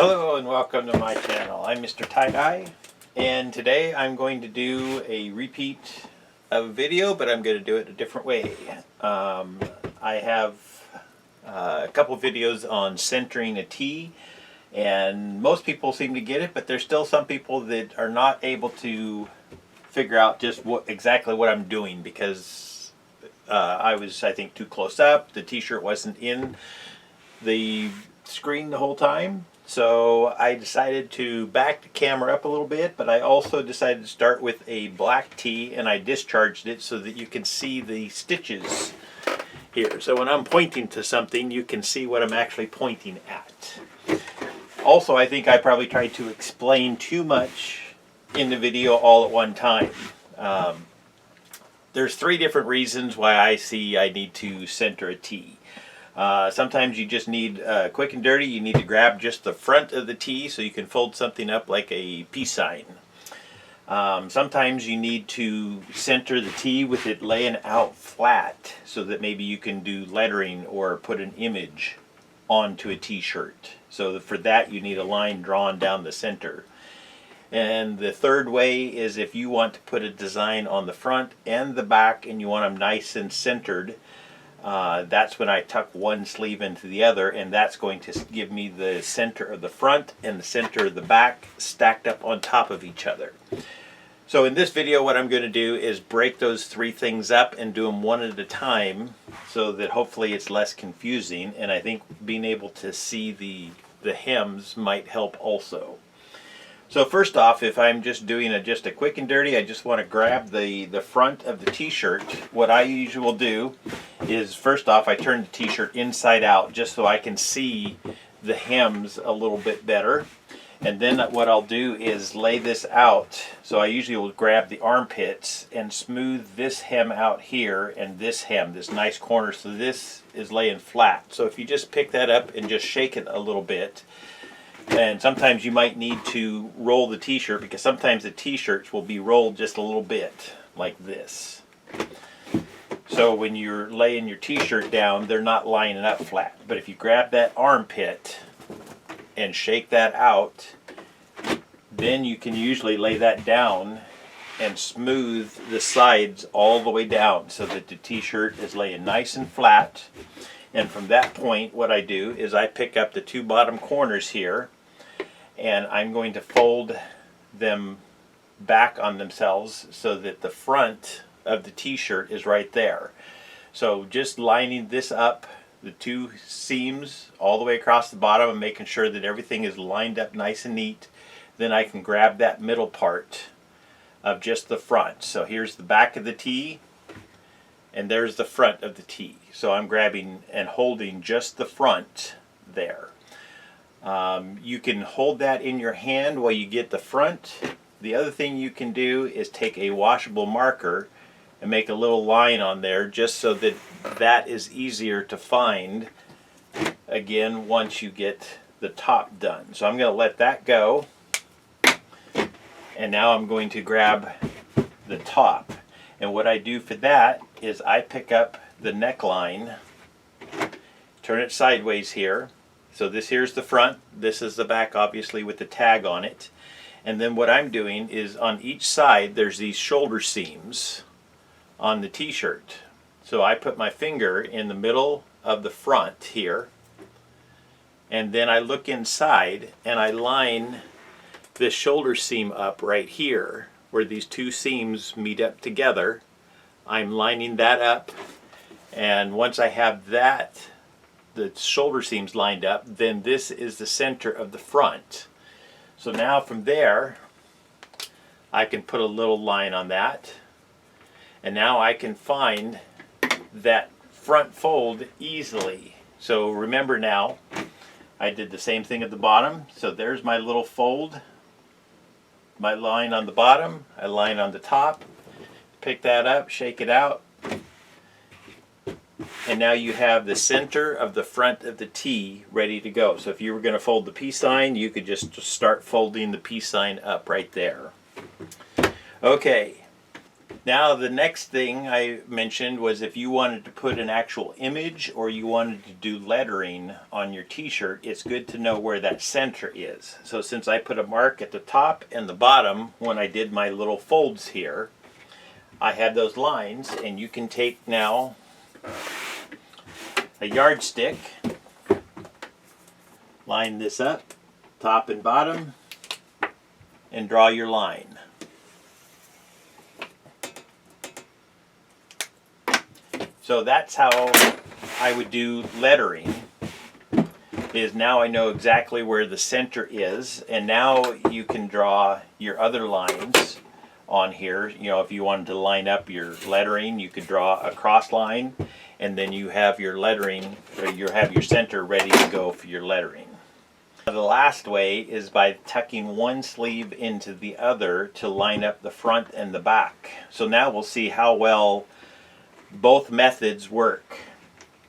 Hello and welcome to my channel. I'm MrTieDye, and today I'm going to do a repeat of a video, but I'm going to do it a different way. I have a couple videos on centering a T, and most people seem to get it, but there's still some people that are not able to figure out just exactly what I'm doing, because I was, I think, too close up. The t-shirt wasn't in the screen the whole time. So I decided to back the camera up a little bit, but I also decided to start with a black tee, and I discharged it so that you can see the stitches here. So when I'm pointing to something, you can see what I'm actually pointing at. Also, I think I probably tried to explain too much in the video all at one time. There's three different reasons why I see I need to center a tee. Sometimes you just need quick and dirty. You need to grab just the front of the T so you can fold something up like a peace sign. Sometimes you need to center the T with it laying out flat so that maybe you can do lettering or put an image onto a t-shirt. So for that you need a line drawn down the center. And the third way is if you want to put a design on the front and the back and you want them nice and centered. That's when I tuck one sleeve into the other, and that's going to give me the center of the front and the center of the back stacked up on top of each other. So in this video what I'm going to do is break those three things up and do them one at a time so that hopefully it's less confusing, and I think being able to see the hems might help also. So first off, if I'm just doing just a quick and dirty, I just want to grab the front of the t-shirt. What I usually will do is, first off, I turn the t-shirt inside out just so I can see the hems a little bit better. And then what I'll do is lay this out. So I usually will grab the armpits and smooth this hem out here and this hem, this nice corner, so this is laying flat. So if you just pick that up and just shake it a little bit, and sometimes you might need to roll the t-shirt, because sometimes the t-shirts will be rolled just a little bit like this. So when you're laying your t-shirt down, they're not lining up flat. But if you grab that armpit and shake that out, then you can usually lay that down and smooth the sides all the way down so that the t-shirt is laying nice and flat. And from that point, what I do is I pick up the two bottom corners here, and I'm going to fold them back on themselves so that the front of the t-shirt is right there. So just lining this up, the two seams all the way across the bottom, and making sure that everything is lined up nice and neat. Then I can grab that middle part of just the front. So here's the back of the T, and there's the front of the T. So I'm grabbing and holding just the front there. You can hold that in your hand while you get the front. The other thing you can do is take a washable marker and make a little line on there just so that that is easier to find again once you get the top done. So I'm going to let that go. And now I'm going to grab the top. And what I do for that is I pick up the neckline, turn it sideways here. So this here's the front, this is the back, obviously with the tag on it. And then what I'm doing is on each side there's these shoulder seams on the t-shirt. So I put my finger in the middle of the front here, and then I look inside and I line this shoulder seam up right here where these two seams meet up together. I'm lining that up, and once I have that, the shoulder seams lined up, then this is the center of the front. So now from there I can put a little line on that, and now I can find that front fold easily. So remember, now I did the same thing at the bottom. So there's my little fold, my line on the bottom, I line on the top, pick that up, shake it out, and now you have the center of the front of the T ready to go. So if you were going to fold the peace sign, you could just start folding the peace sign up right there. Okay, Now the next thing I mentioned was if you wanted to put an actual image or you wanted to do lettering on your t-shirt, it's good to know where that center is. So since I put a mark at the top and the bottom when I did my little folds here, I had those lines, and you can take now a yardstick, line this up, top and bottom, and draw your line. So that's how I would do lettering, is now I know exactly where the center is, and now you can draw your other lines on here. You know, if you wanted to line up your lettering, you could draw a cross line, and then you have your lettering, or you have your center ready to go for your lettering. The last way is by tucking one sleeve into the other to line up the front and the back. So now we'll see how well both methods work,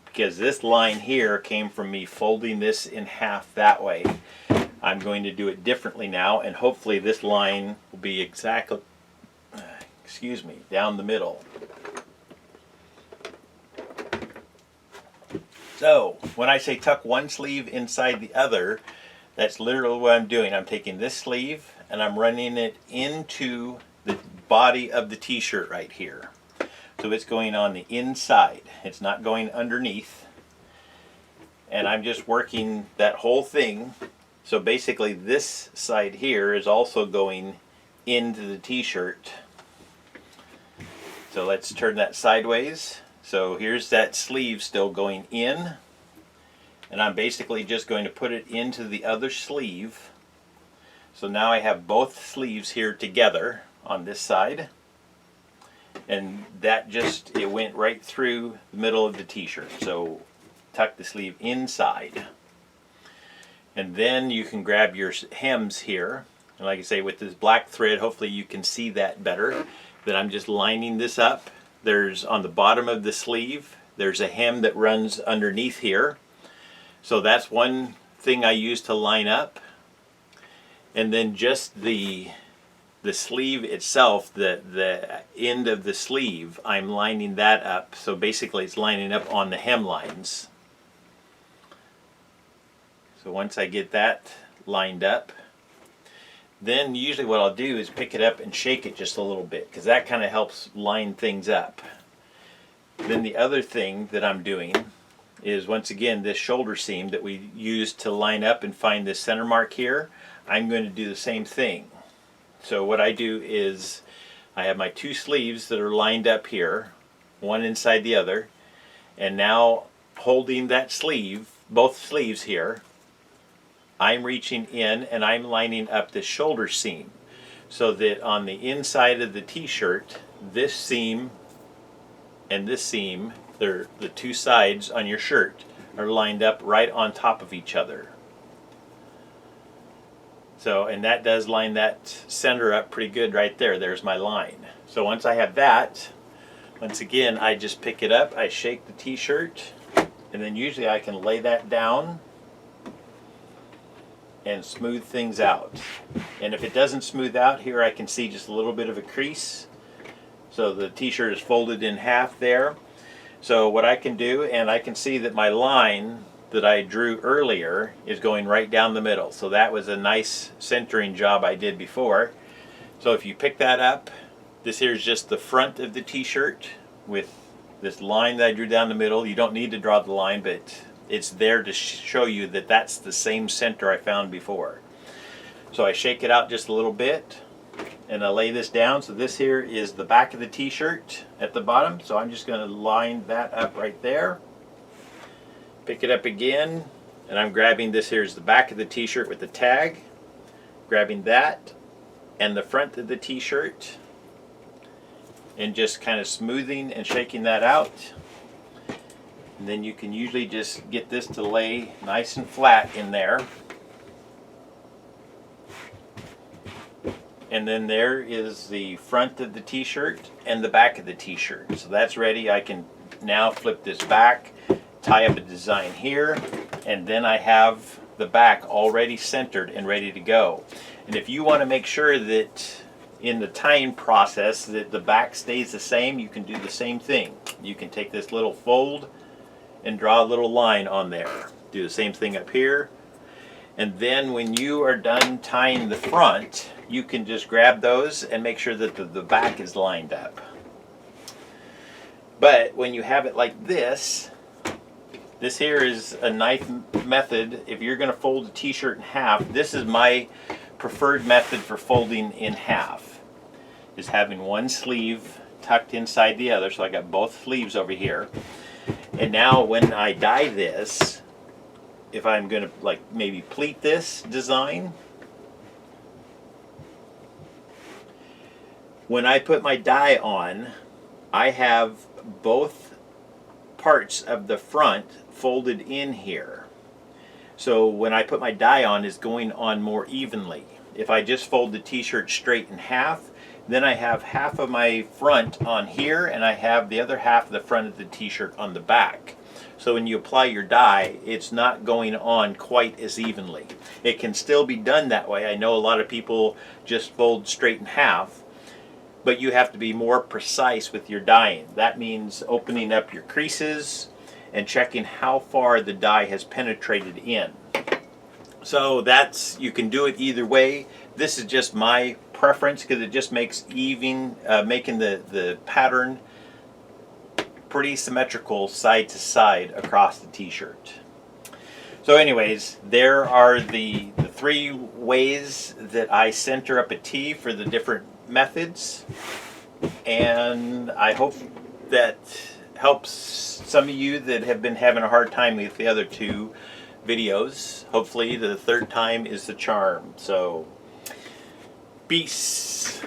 because this line here came from me folding this in half that way. I'm going to do it differently now, and hopefully this line will be exactly, down the middle. So when I say tuck one sleeve inside the other, that's literally what I'm doing. I'm taking this sleeve and I'm running it into the body of the t-shirt right here. So it's going on the inside. It's not going underneath. And I'm just working that whole thing. So basically this side here is also going into the t-shirt. So let's turn that sideways. So here's that sleeve still going in. And I'm basically just going to put it into the other sleeve. So now I have both sleeves here together on this side. And that just, it went right through the middle of the t-shirt. So tuck the sleeve inside. And then you can grab your hems here. And like I say, with this black thread, hopefully you can see that better. Then I'm just lining this up. There's on the bottom of the sleeve, there's a hem that runs underneath here. So that's one thing I use to line up. And then just the sleeve itself, the end of the sleeve, I'm lining that up. So basically it's lining up on the hem lines. So once I get that lined up, then usually what I'll do is pick it up and shake it just a little bit, because that kind of helps line things up. Then the other thing that I'm doing is, once again, this shoulder seam that we used to line up and find this center mark here, I'm going to do the same thing. So what I do is I have my two sleeves that are lined up here, one inside the other, and now holding that sleeve, both sleeves here, I'm reaching in and I'm lining up the shoulder seam, so that on the inside of the t-shirt, this seam and this seam, they're the two sides on your shirt, are lined up right on top of each other. So, and that does line that center up pretty good right there. There's my line. So once I have that, once again, I just pick it up, I shake the t-shirt, and then usually I can lay that down and smooth things out. And if it doesn't smooth out, here I can see just a little bit of a crease. So the t-shirt is folded in half there. So what I can do, and I can see that my line that I drew earlier is going right down the middle. So that was a nice centering job I did before. So if you pick that up, this here is just the front of the t-shirt with this line that I drew down the middle. You don't need to draw the line, but it's there to show you that that's the same center I found before. So I shake it out just a little bit and I lay this down. So this here is the back of the t-shirt at the bottom. So I'm just going to line that up right there. Pick it up again, and I'm grabbing this here is the back of the t-shirt with the tag. Grabbing that and the front of the t-shirt and just kind of smoothing and shaking that out. And then you can usually just get this to lay nice and flat in there. And then there is the front of the t-shirt and the back of the t-shirt. So that's ready. I can now flip this back, tie up a design here, and then I have the back already centered and ready to go. And if you want to make sure that in the tying process that the back stays the same, you can do the same thing. You can take this little fold and draw a little line on there. Do the same thing up here. And then when you are done tying the front, you can just grab those and make sure that the back is lined up. But when you have it like this here is a nice method. If you're going to fold a t-shirt in half, this is my preferred method for folding in half, is having one sleeve tucked inside the other. So I got both sleeves over here. And now when I dye this, if I'm going to like maybe pleat this design, when I put my dye on, I have both parts of the front folded in here. So when I put my dye on, it's going on more evenly. If I just fold the t-shirt straight in half, then I have half of my front on here and I have the other half of the front of the t-shirt on the back. So when you apply your dye, it's not going on quite as evenly. It can still be done that way. I know a lot of people just fold straight in half, but you have to be more precise with your dyeing. That means opening up your creases and checking how far the dye has penetrated in. So that's, you can do it either way. This is just my preference because it just makes making the pattern pretty symmetrical side to side across the t-shirt. So anyways, there are the 3 ways that I center up a tee for the different methods, and I hope that helps some of you that have been having a hard time with the other 2 videos. Hopefully the 3rd time is the charm. So peace.